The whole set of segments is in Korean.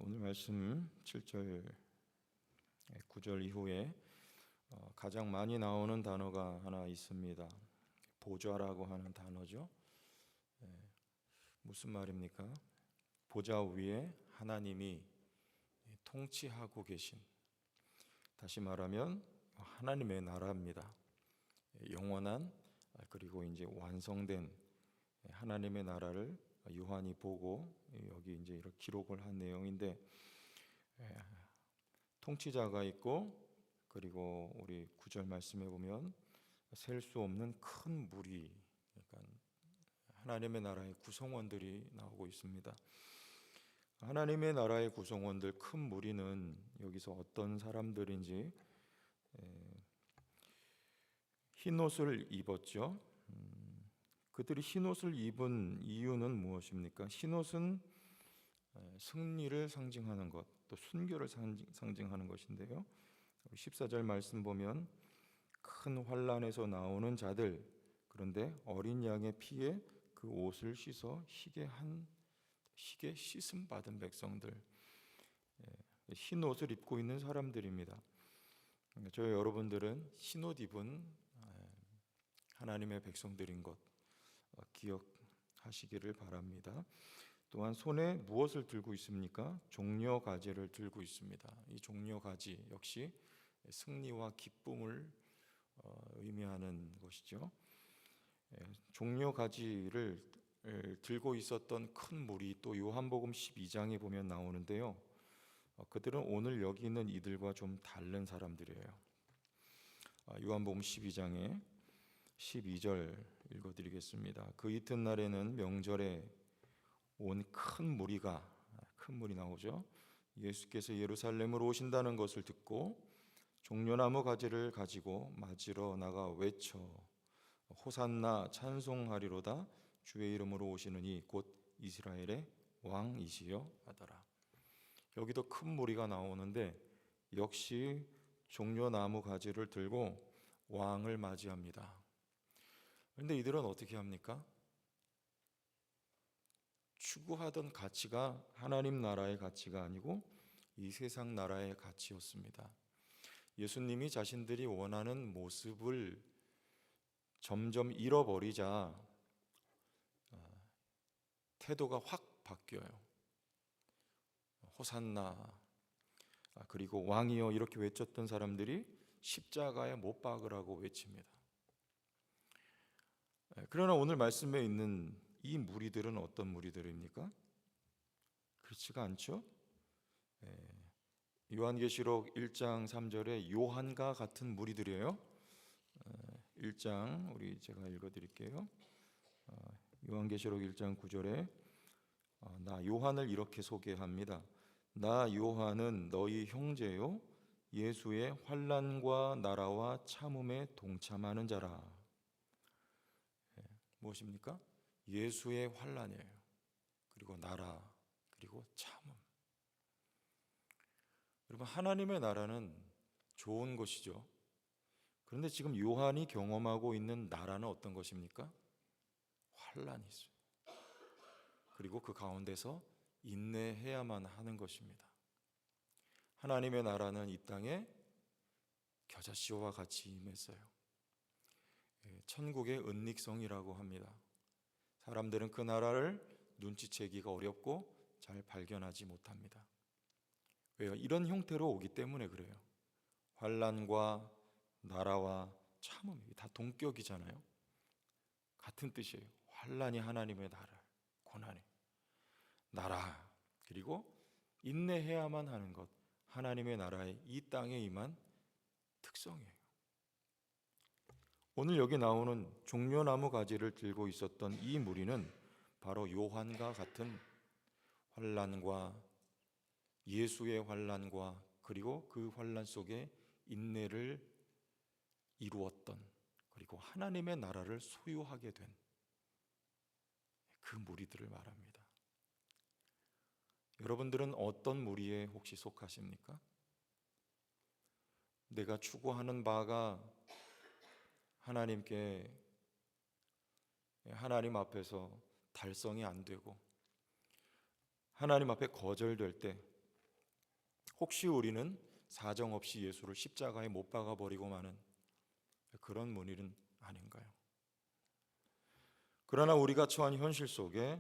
오늘 말씀 7절, 9절 이후에 가장 많이 나오는 단어가 하나 있습니다. 보좌라고 하는 단어죠. 무슨 말입니까? 보좌 위에 하나님이 통치하고 계신, 다시 말하면 하나님의 나라입니다. 영원한 그리고 이제 완성된 하나님의 나라를 요한이 보고 여기 이제 이렇게 기록을 한 내용인데, 통치자가 있고, 그리고 우리 9절 말씀해 보면 셀 수 없는 큰 무리, 그러니까 하나님의 나라의 구성원들이 나오고 있습니다. 하나님의 나라의 구성원들, 큰 무리는 여기서 어떤 사람들인지, 흰 옷을 입었죠. 그들이 흰 옷을 입은 이유는 무엇입니까? 흰 옷은 승리를 상징하는 것, 또 순교를 상징하는 것인데요. 14절 말씀 보면 큰 환란에서 나오는 자들, 그런데 어린 양의 피에 그 옷을 씻어 희게 씻음 받은 백성들, 흰 옷을 입고 있는 사람들입니다. 저희 여러분들은 흰 옷 입은 하나님의 백성들인 것 기억하시기를 바랍니다. 또한 손에 무엇을 들고 있습니까? 종려 가지를 들고 있습니다. 이 종려 가지 역시 승리와 기쁨을 의미하는 것이죠. 종려 가지를 들고 있었던 큰 무리, 또 요한복음 12장에 보면 나오는데요. 그들은 오늘 여기 있는 이들과 좀 다른 사람들이에요. 요한복음 12장에 12절 읽어드리겠습니다. 그 이튿날에는 명절에 온 큰 무리 나오죠. 예수께서 예루살렘으로 오신다는 것을 듣고 종려나무 가지를 가지고 맞으러 나가 외쳐 호산나 찬송하리로다, 주의 이름으로 오시는 이 곧 이스라엘의 왕이시여 하더라. 여기도 큰 무리가 나오는데 역시 종려나무 가지를 들고 왕을 맞이합니다. 그런데 이들은 어떻게 합니까? 추구하던 가치가 하나님 나라의 가치가 아니고 이 세상 나라의 가치였습니다. 예수님이 자신들이 원하는 모습을 점점 잃어버리자 태도가 확 바뀌어요. 호산나, 그리고 왕이여 이렇게 외쳤던 사람들이 십자가에 못 박으라고 외칩니다. 그러나 오늘 말씀에 있는 이 무리들은 어떤 무리들입니까? 그렇지가 않죠. 요한계시록 1장 3절에 요한과 같은 무리들이에요. 1장 제가 읽어드릴게요. 요한계시록 1장 9절에 나 요한을 이렇게 소개합니다. 나 요한은 너희 형제요 예수의 환난과 나라와 참음에 동참하는 자라. 무엇입니까? 예수의 환난이에요. 그리고 나라, 그리고 참음. 여러분, 하나님의 나라는 좋은 것이죠. 그런데 지금 요한이 경험하고 있는 나라는 어떤 것입니까? 환난이 있어요. 그리고 그 가운데서 인내해야만 하는 것입니다. 하나님의 나라는 이 땅에 겨자씨와 같이 임했어요. 천국의 은닉성이라고 합니다. 사람들은 그 나라를 눈치채기가 어렵고 잘 발견하지 못합니다. 왜요? 이런 형태로 오기 때문에 그래요. 환난과 나라와 참음이 다 동격이잖아요. 같은 뜻이에요. 환난이 하나님의 나라, 고난이 나라, 그리고 인내해야만 하는 것, 하나님의 나라의 이 땅에 임한 특성이에요. 오늘 여기 나오는 종려나무 가지를 들고 있었던 이 무리는 바로 요한과 같은 환난과 예수의 환난과 그리고 그 환난 속에 인내를 이루었던, 그리고 하나님의 나라를 소유하게 된 그 무리들을 말합니다. 여러분들은 어떤 무리에 혹시 속하십니까? 내가 추구하는 바가 하나님 앞에서 달성이 안 되고 하나님 앞에 거절될 때 혹시 우리는 사정없이 예수를 십자가에 못 박아 버리고 마는 그런 문일은 아닌가요? 그러나 우리가 처한 현실 속에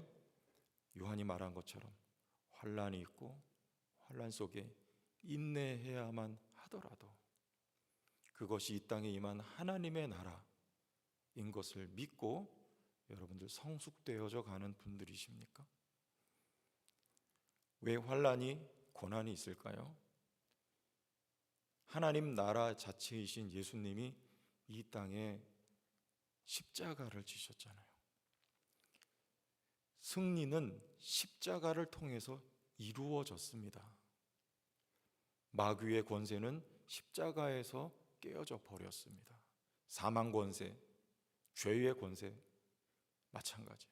요한이 말한 것처럼 환난이 있고 환난 속에 인내해야만 하더라도 그것이 이 땅에 임한 하나님의 나라인 것을 믿고 여러분들 성숙되어져 가는 분들이십니까? 왜 환난이 고난이 있을까요? 하나님 나라 자체이신 예수님이 이 땅에 십자가를 지셨잖아요. 승리는 십자가를 통해서 이루어졌습니다. 마귀의 권세는 십자가에서 깨어져 버렸습니다. 사망 권세, 죄의 권세 마찬가지.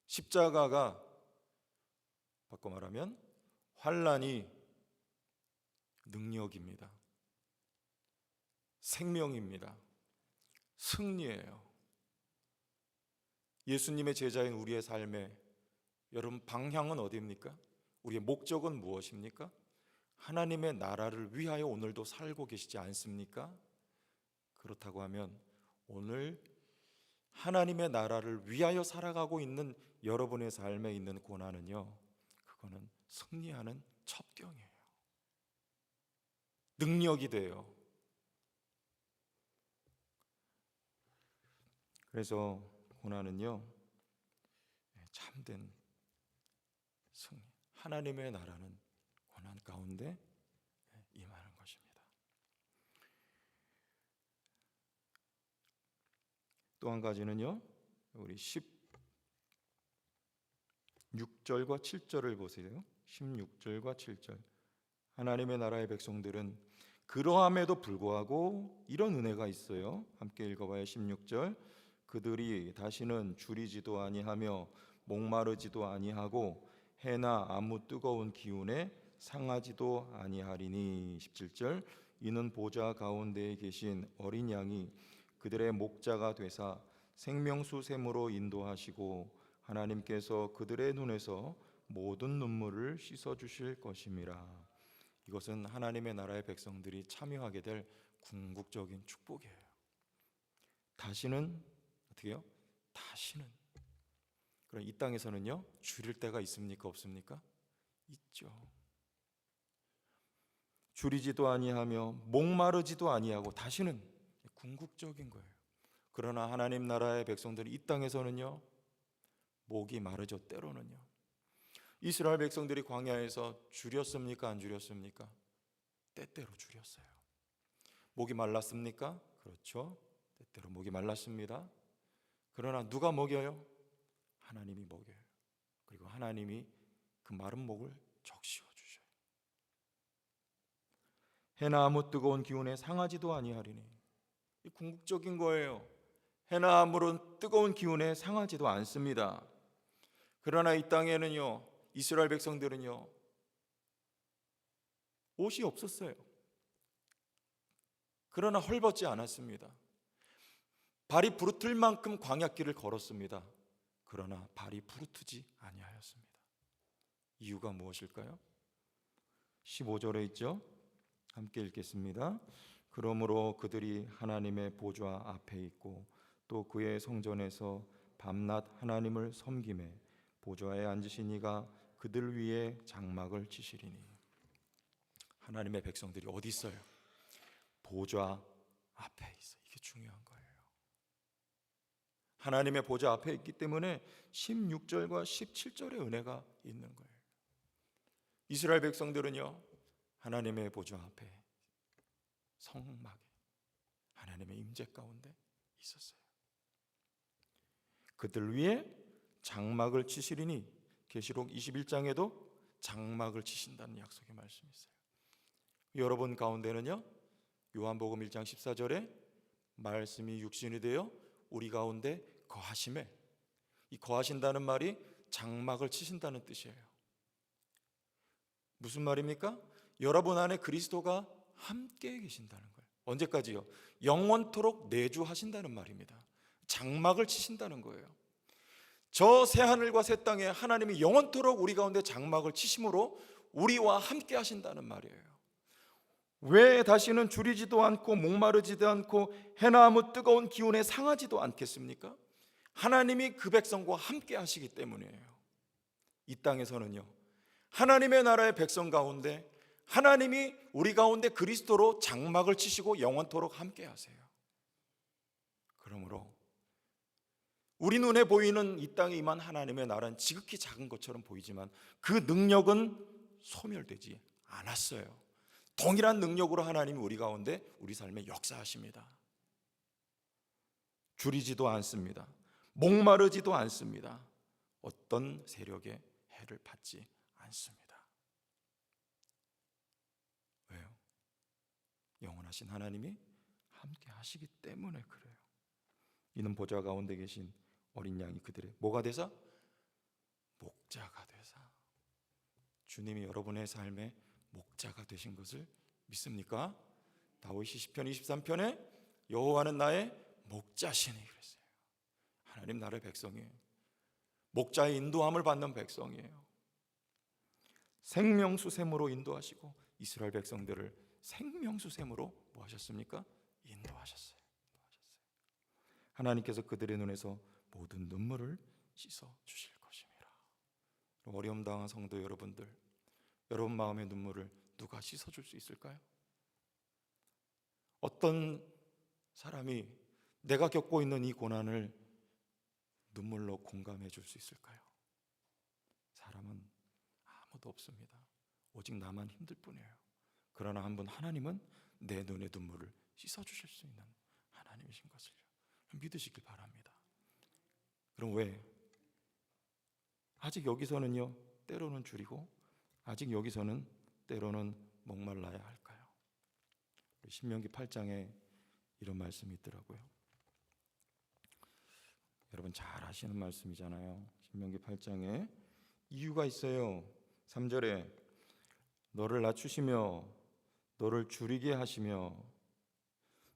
십자가가 바꿔 말하면 환난이 능력입니다. 생명입니다. 승리예요. 예수님의 제자인 우리의 삶에 여러분 방향은 어디입니까? 우리의 목적은 무엇입니까? 하나님의 나라를 위하여 오늘도 살고 계시지 않습니까? 그렇다고 하면 오늘 하나님의 나라를 위하여 살아가고 있는 여러분의 삶에 있는 고난은요, 그거는 승리하는 첩경이에요. 능력이 돼요. 그래서 고난은요, 참된 승리, 하나님의 나라는 고난 가운데 임하는 것입니다. 또 한 가지는요, 우리 16절과 7절을 보세요. 16절과 7절. 하나님의 나라의 백성들은 그러함에도 불구하고 이런 은혜가 있어요. 함께 읽어봐요. 16절. 그들이 다시는 줄이지도 아니하며 목마르지도 아니하고 해나 아무 뜨거운 기운에 상하지도 아니하리니. 17절. 이는 보좌 가운데에 계신 어린 양이 그들의 목자가 되사 생명수 샘으로 인도하시고 하나님께서 그들의 눈에서 모든 눈물을 씻어 주실 것임이라. 이것은 하나님의 나라의 백성들이 참여하게 될 궁극적인 축복이에요. 다시는 어떻게 해요? 다시는. 그럼 이 땅에서는요, 줄일 때가 있습니까? 없습니까? 있죠. 줄이지도 아니하며 목마르지도 아니하고 다시는 궁극적인 거예요. 그러나 하나님 나라의 백성들이 이 땅에서는요, 목이 마르죠. 때로는요. 이스라엘 백성들이 광야에서 줄였습니까? 안 줄였습니까? 때때로 줄였어요. 목이 말랐습니까? 그렇죠. 때때로 목이 말랐습니다. 그러나 누가 먹여요? 하나님이 먹여요. 그리고 하나님이 그 마른 목을 적시어 주셔요. 해나 아무 뜨거운 기운에 상하지도 아니하리니. 이 궁극적인 거예요. 해나 아무런 뜨거운 기운에 상하지도 않습니다. 그러나 이 땅에는요, 이스라엘 백성들은요, 옷이 없었어요. 그러나 헐벗지 않았습니다. 발이 부르틀 만큼 광야길을 걸었습니다. 그러나 발이 부르트지 아니하였습니다. 이유가 무엇일까요? 15절에 있죠. 함께 읽겠습니다. 그러므로 그들이 하나님의 보좌 앞에 있고 또 그의 성전에서 밤낮 하나님을 섬기매 보좌에 앉으신 이가 그들 위에 장막을 치시리니. 하나님의 백성들이 어디 있어요? 보좌 앞에 있어요. 이게 중요한 거예요. 하나님의 보좌 앞에 있기 때문에 16절과 17절의 은혜가 있는 거예요. 이스라엘 백성들은요, 하나님의 보좌 앞에 성막에 하나님의 임재 가운데 있었어요. 그들 위에 장막을 치시리니. 계시록 21장에도 장막을 치신다는 약속의 말씀이 있어요. 여러분 가운데는요, 요한복음 1장 14절에 말씀이 육신이 되어 우리 가운데 거하심에, 이 거하신다는 말이 장막을 치신다는 뜻이에요. 무슨 말입니까? 여러분 안에 그리스도가 함께 계신다는 거예요. 언제까지요? 영원토록 내주하신다는 말입니다. 장막을 치신다는 거예요. 저 새하늘과 새 땅에 하나님이 영원토록 우리 가운데 장막을 치심으로 우리와 함께 하신다는 말이에요. 왜 다시는 줄이지도 않고 목마르지도 않고 해나무 뜨거운 기운에 상하지도 않겠습니까? 하나님이 그 백성과 함께 하시기 때문이에요. 이 땅에서는요, 하나님의 나라의 백성 가운데 하나님이 우리 가운데 그리스도로 장막을 치시고 영원토록 함께 하세요. 그러므로 우리 눈에 보이는 이 땅에 임한 하나님의 나라는 지극히 작은 것처럼 보이지만 그 능력은 소멸되지 않았어요. 동일한 능력으로 하나님이 우리 가운데 우리 삶에 역사하십니다. 줄이지도 않습니다. 목마르지도 않습니다. 어떤 세력의 해를 받지 않습니다. 왜요? 영원하신 하나님이 함께 하시기 때문에 그래요. 이는 보좌 가운데 계신 어린 양이 그들의 뭐가 되사? 목자가 되사. 주님이 여러분의 삶에 목자가 되신 것을 믿습니까? 다윗이 시편 23편에 여호와는 나의 목자시니 그랬어요. 하나님 나라의 백성이에요. 목자의 인도함을 받는 백성이에요. 생명수샘으로 인도하시고 이스라엘 백성들을 생명수샘으로 뭐 하셨습니까? 인도하셨어요. 하나님께서 그들의 눈에서 모든 눈물을 씻어 주실 것입니다. 어려움 당한 성도 여러분들, 여러분 마음의 눈물을 누가 씻어 줄 수 있을까요? 어떤 사람이 내가 겪고 있는 이 고난을 눈물로 공감해 줄 수 있을까요? 사람은 아무도 없습니다. 오직 나만 힘들 뿐이에요. 그러나 한 분 하나님은 내 눈의 눈물을 씻어 주실 수 있는 하나님이신 것을 믿으시길 바랍니다. 그럼 왜? 아직 여기서는요, 때로는 줄이고 아직 여기서는 때로는 목말라야 할까요? 신명기 8장에 이런 말씀이 있더라고요. 여러분 잘 아시는 말씀이잖아요. 신명기 8장에 이유가 있어요. 3절에 너를 낮추시며 너를 줄이게 하시며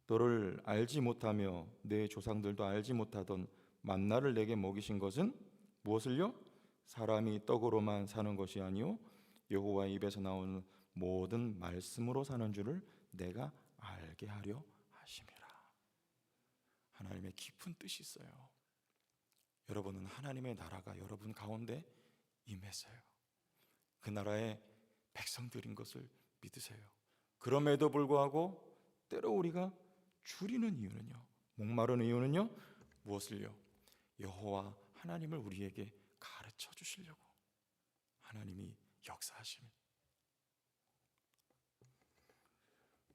너를 알지 못하며 내 조상들도 알지 못하던 만나를 내게 먹이신 것은 무엇을요? 사람이 떡으로만 사는 것이 아니요 여호와의 입에서 나오는 모든 말씀으로 사는 줄을 내가 알게 하려 하심이라. 하나님의 깊은 뜻이 있어요. 여러분은 하나님의 나라가 여러분 가운데 임했어요. 그 나라의 백성들인 것을 믿으세요. 그럼에도 불구하고 때로 우리가 줄이는 이유는요, 목마른 이유는요, 무엇을요? 여호와 하나님을 우리에게 가르쳐 주시려고 하나님이 역사하십니다.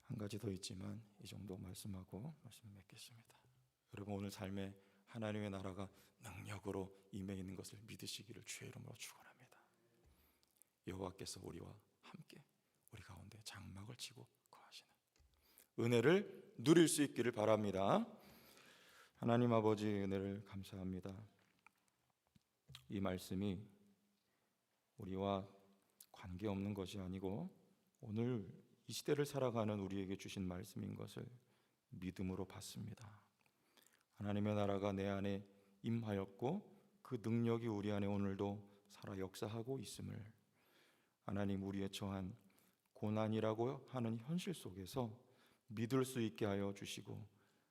한 가지 더 있지만 이 정도 말씀하고 말씀 맺겠습니다. 여러분 오늘 삶에 하나님의 나라가 능력으로 임해 있는 것을 믿으시기를 주의 이름으로 축원합니다. 여호와께서 우리와 함께 우리 가운데 장막을 치고 거하시는 은혜를 누릴 수 있기를 바랍니다. 하나님 아버지 은혜를 감사합니다. 이 말씀이 우리와 관계없는 것이 아니고 오늘 이 시대를 살아가는 우리에게 주신 말씀인 것을 믿음으로 받습니다. 하나님의 나라가 내 안에 임하였고 그 능력이 우리 안에 오늘도 살아 역사하고 있음을 하나님 우리의 처한 고난이라고 하는 현실 속에서 믿을 수 있게 하여 주시고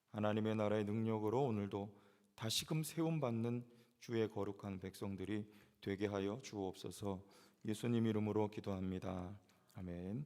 하나님의 나라의 능력으로 오늘도 다시금 세움받는 주의 거룩한 백성들이 되게 하여 주옵소서. 예수님 이름으로 기도합니다. 아멘.